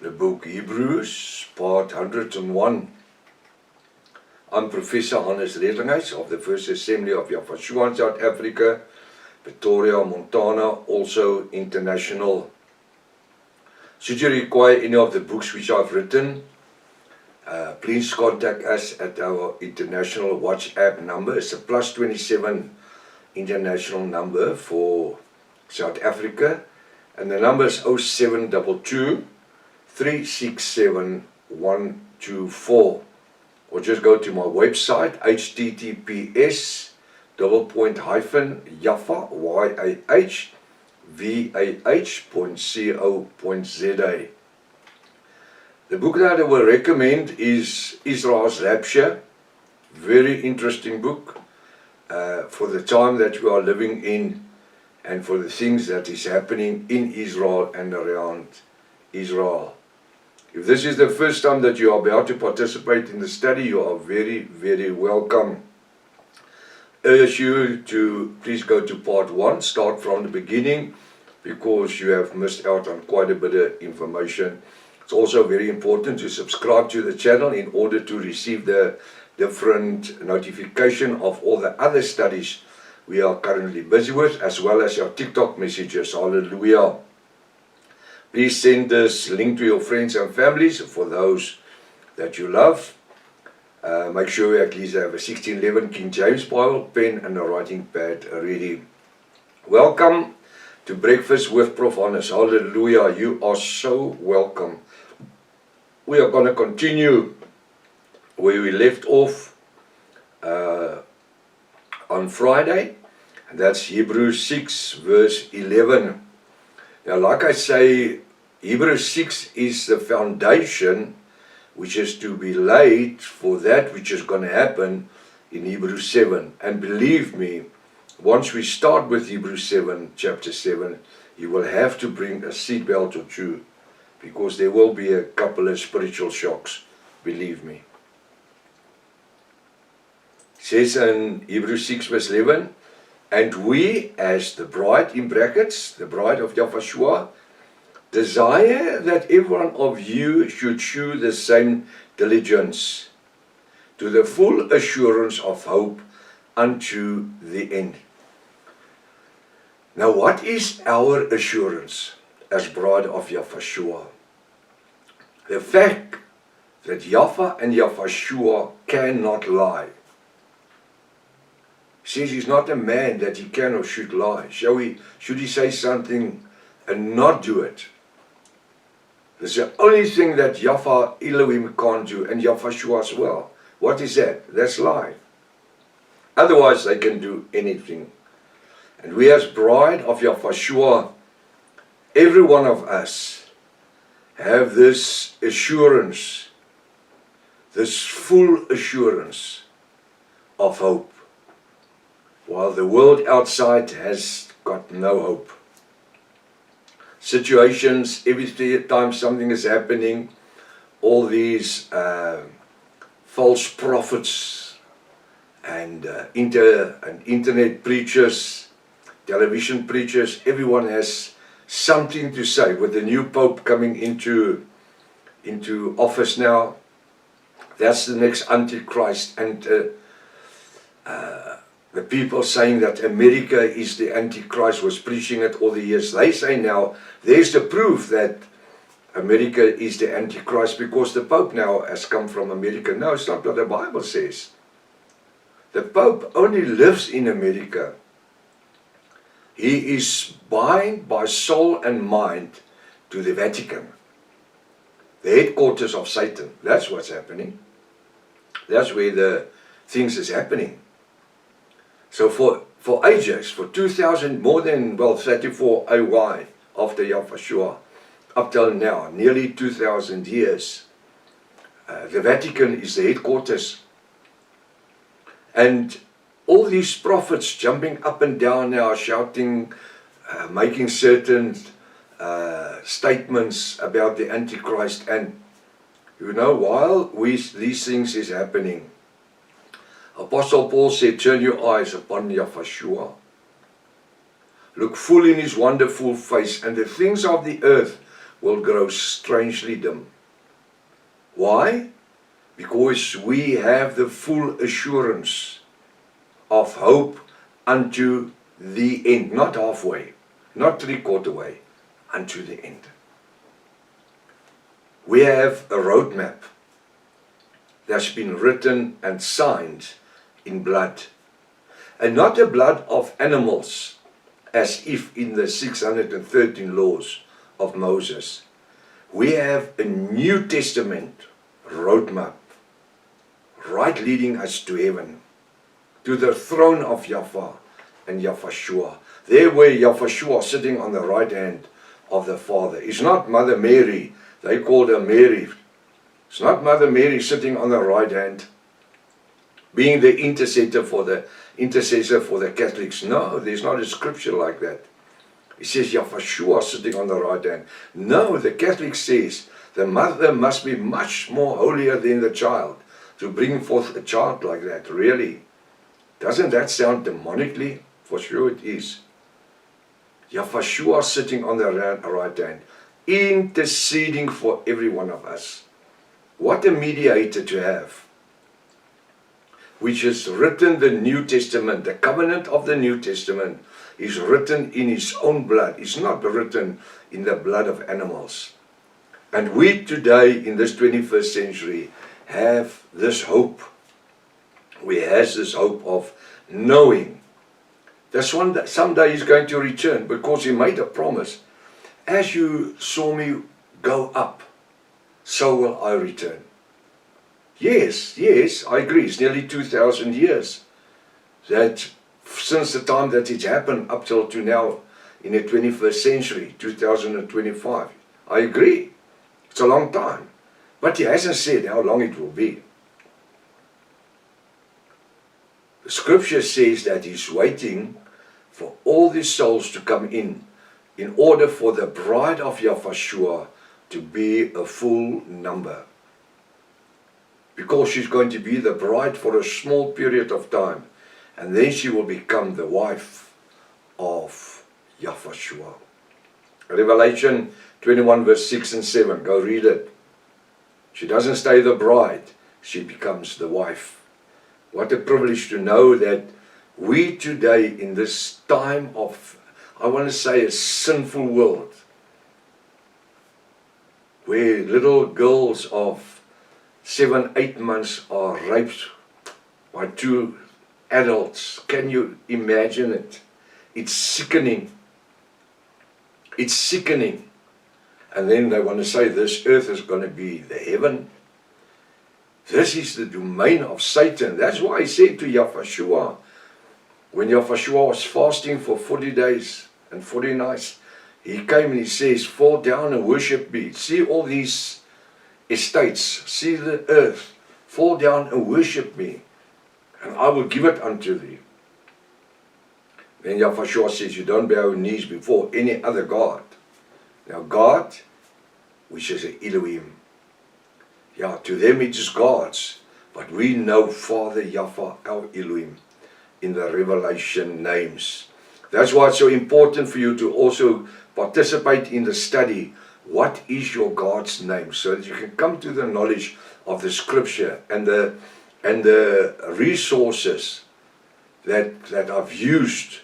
the book Hebrews, part 101. I'm Professor Hannes Redlinghuis of the First Assembly of Yafashua in South Africa, Pretoria, Montana, also international. Should you require any of the books which I've written, please contact us at our international WhatsApp number. It's a +27 international number for South Africa, and the number is 0722 367 124, or just go to my website https://yahvah.co.za. The book that I will recommend is Israel's Rapture. Very interesting book for the time that we are living in and for the things that is happening in Israel and around Israel. If this is the first time that you are about to participate in the study, you are very, very welcome. I urge you to please go to part 1, start from the beginning, because you have missed out on quite a bit of information. It's also very important to subscribe to the channel in order to receive the different notification of all the other studies we are currently busy with, as well as your TikTok messages. Hallelujah. Please send this link to your friends and families, for those that you love. Make sure you at least have a 1611 King James Bible, pen and a writing pad ready. Welcome to Breakfast with Prof. Hannes. Hallelujah. You are so welcome. We are going to continue where we left off on Friday, and that's Hebrews 6 verse 11. Now, like I say, Hebrews 6 is the foundation which is to be laid for that which is going to happen in Hebrews 7. And believe me, once we start with Hebrews 7, chapter 7, you will have to bring a seatbelt or two, because there will be a couple of spiritual shocks, believe me. It says in Hebrews 6 verse 11, and we as the bride, in brackets, the bride of Yafashua, desire that every one of you should shew the same diligence to the full assurance of hope unto the end. Now, what is our assurance as bride of Yafashua? The fact that Yafa and Yafashua cannot lie. Since he's not a man that he can or should lie, should he say something and not do it? That's the only thing that Yafa Elohim can't do, and Yafashua as well. What is that? That's lie. Otherwise they can do anything. And we as bride of Yafashua, every one of us, have this assurance, this full assurance of hope, while the world outside has got no hope. Situations, every time something is happening, all these false prophets and internet preachers, television preachers, everyone has something to say. With the new Pope coming into office now, that's the next Antichrist, and the people saying that America is the Antichrist was preaching it all the years. They say now, there's the proof that America is the Antichrist, because the Pope now has come from America. No, it's not what the Bible says. The Pope only lives in America. He is bound by soul and mind to the Vatican, the headquarters of Satan. That's what's happening. That's where the things is happening. So for ages, for 2000, more than 34 AY after Yafashua, up till now, nearly 2000 years, the Vatican is the headquarters. And all these prophets jumping up and down now, shouting, making certain statements about the Antichrist. And you know, while these things is happening, Apostle Paul said, turn your eyes upon Yafashua. Look full in his wonderful face, and the things of the earth will grow strangely dim. Why? Because we have the full assurance of hope unto the end, not halfway, not 3/4 way, unto the end. We have a roadmap that's been written and signed in blood, and not the blood of animals, as if in the 613 laws of Moses. We have a New Testament roadmap, right leading us to heaven, to the throne of Yahweh and Yahushua. There where Yahushua sitting on the right hand of the Father. It's not Mother Mary. They called her Mary. It's not Mother Mary sitting on the right hand, being the intercessor for the Catholics. No, there's not a scripture like that. It says Yahushua sitting on the right hand. No, the Catholic says the mother must be much more holier than the child to bring forth a child like that. Really? Doesn't that sound demonically? For sure it is. Yahushua sitting on the right hand, interceding for every one of us. What a mediator to have, which has written the New Testament. The covenant of the New Testament is written in his own blood. It's not written in the blood of animals. And we today, in this 21st century, have this hope. We have this hope of knowing that someday he's going to return, because he made a promise. As you saw me go up, so will I return. Yes, I agree. It's nearly 2,000 years that since the time that it's happened up till to now in the 21st century, 2025. I agree. It's a long time. But he hasn't said how long it will be. The scripture says that he's waiting for all these souls to come in order for the bride of Yahushua to be a full number. Because she's going to be the bride for a small period of time, and then she will become the wife of Yahushua. Revelation 21 verse 6 and 7, go read it. She doesn't stay the bride, she becomes the wife. What a privilege to know that we today, in this time of, I want to say, a sinful world, where little girls of 7, 8 months are raped by 2 adults. Can you imagine it? It's sickening. It's sickening. And then they want to say this earth is going to be the heaven. This is the domain of Satan. That's why he said to Yahushua, when Yahushua was fasting for 40 days and 40 nights, he came and he says, fall down and worship me. See all these estates, see the earth, fall down and worship me, and I will give it unto thee. Then Yahushua says, you don't bow your knees before any other God. Now God, which is Elohim, yeah, to them it is gods, but we know Father Yahweh, our Elohim, in the revelation names. That's why it's so important for you to also participate in the study. What is your God's name? So that you can come to the knowledge of the scripture and the resources that I've used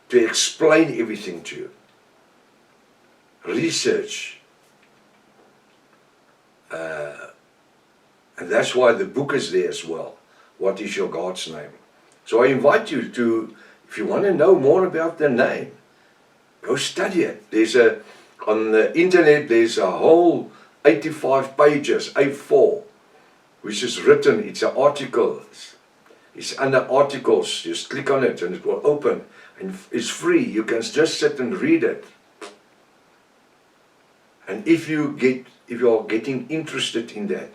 to explain everything to you. Research. And that's why the book is there as well. What is your God's name? So I invite you to, if you want to know more about the name, go study it. On the internet, there's a whole 85 pages, A4, which is written. It's an article. It's under articles. Just click on it and it will open. And it's free. You can just sit and read it. And if you are getting interested in that,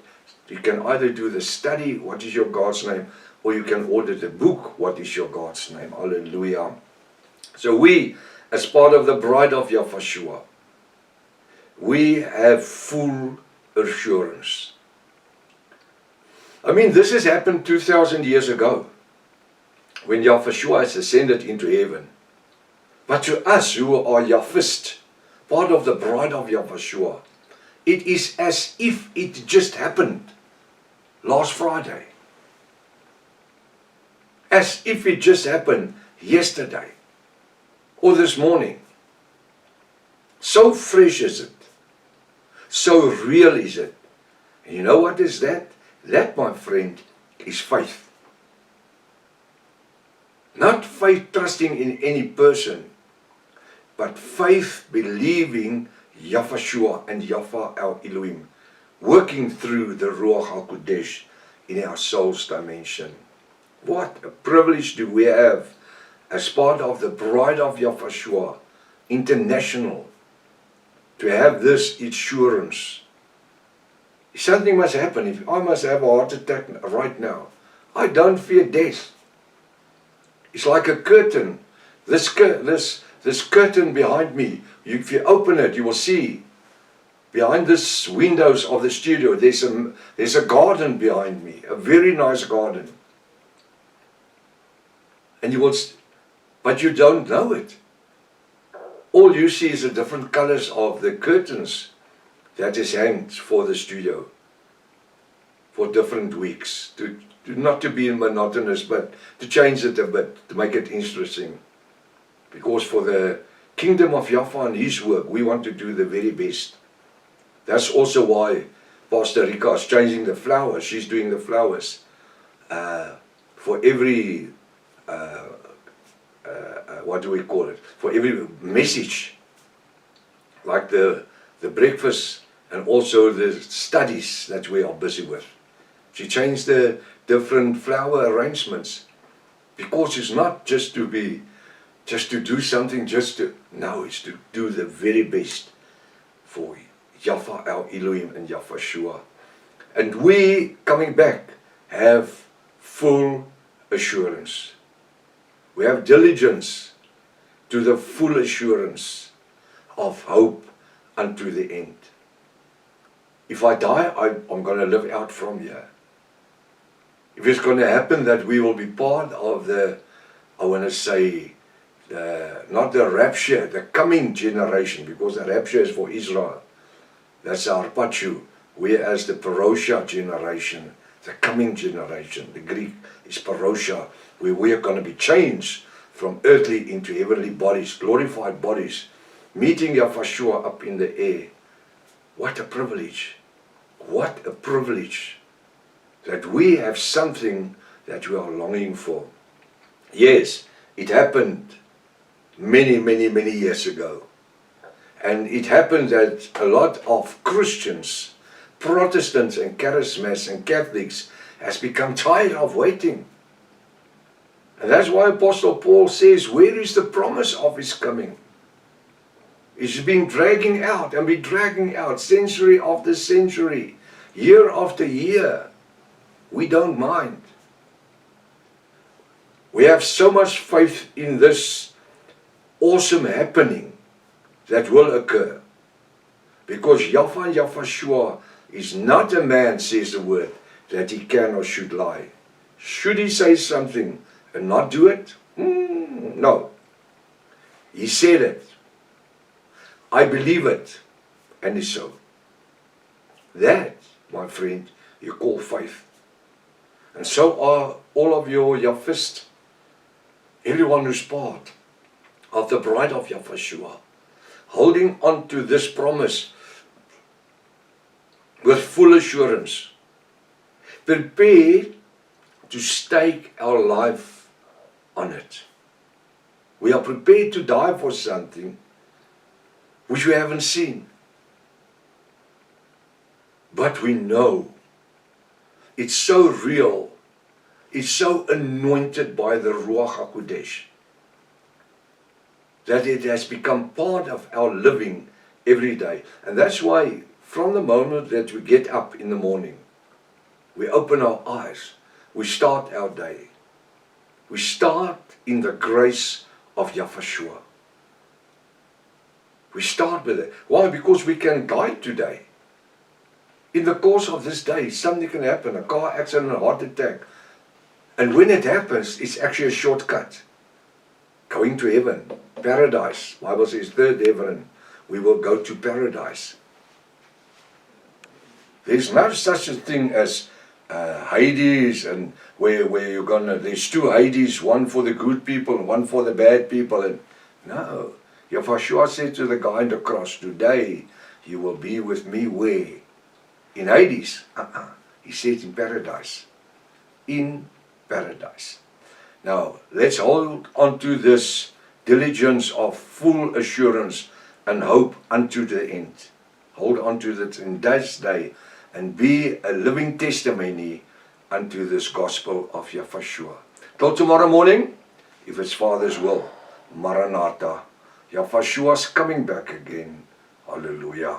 you can either do the study, what is your God's name, or you can order the book, what is your God's name. Hallelujah. So we, as part of the bride of Yahushua, we have full assurance. I mean, this has happened 2,000 years ago, when Yahushua has ascended into heaven. But to us who are Yahwist part of the bride of Yahshua, it is as if it just happened last Friday. As if it just happened yesterday or this morning. So fresh is it. So real is it. And you know what is that? That, my friend, is faith. Not faith trusting in any person, but faith believing Yahshua and Yahweh our Elohim, working through the Ruach HaKodesh in our soul's dimension. What a privilege do we have as part of the bride of Yahshua International to have this assurance. Something must happen. If I must have a heart attack right now, I don't fear death. It's like a curtain. This curtain behind me, if you open it, you will see behind this windows of the studio, there's a garden behind me, a very nice garden. And but you don't know it. All you see is the different colors of the curtains that is hanged for the studio for different weeks, not to be monotonous, but to change it a bit, to make it interesting. Because for the kingdom of Yahweh and His work, we want to do the very best. That's also why Pastor Rika is changing the flowers. She's doing the flowers for every, what do we call it? For every message, like the breakfast and also the studies that we are busy with. She changed the different flower arrangements because it's not just to do something, no, it's to do the very best for Yahweh our Elohim and Yahshua. And we, coming back, have full assurance. We have diligence to the full assurance of hope unto the end. If I die, I'm going to live out from here. If it's going to happen that we will be part of the, I want to say, not the rapture, the coming generation, because the rapture is for Israel. That's our Pachu. We as the Parosha generation, the coming generation. The Greek is Parosha, where we are going to be changed from earthly into heavenly bodies, glorified bodies, meeting Yahshua up in the air. What a privilege. What a privilege that we have something that we are longing for. Yes, it happened many, many, many years ago. And it happened that a lot of Christians, Protestants and Charismats and Catholics has become tired of waiting. And that's why Apostle Paul says, where is the promise of His coming? It's been dragging out and be dragging out century after century, year after year. We don't mind. We have so much faith in this awesome happening that will occur. Because Yahweh Yahshua is not a man, says the word, that he can or should lie. Should he say something and not do it? No. He said it. I believe it. And it's so. That, my friend, you call faith. And so are all of your Yahwist, everyone who's part of the bride of Yahshua, holding on to this promise with full assurance, prepared to stake our life on it. We are prepared to die for something which we haven't seen. But we know it's so real, it's so anointed by the Ruach HaKodesh that it has become part of our living every day. And that's why from the moment that we get up in the morning, we open our eyes, we start our day. We start in the grace of Yahshua. We start with it. Why? Because we can die today. In the course of this day, something can happen, a car accident, a heart attack. And when it happens, it's actually a shortcut. Going to heaven, paradise. The Bible says third heaven, we will go to paradise. There's no such a thing as Hades, and where you're gonna, there's two Hades, one for the good people and one for the bad people. And no, Yeshua said to the guy on the cross, today you will be with me where? In Hades. He said in paradise. In paradise. Now, let's hold on to this diligence of full assurance and hope unto the end. Hold on to that in this day and be a living testimony unto this gospel of Yeshua. Till tomorrow morning, if it's Father's will. Maranatha. Yeshua's coming back again. Hallelujah.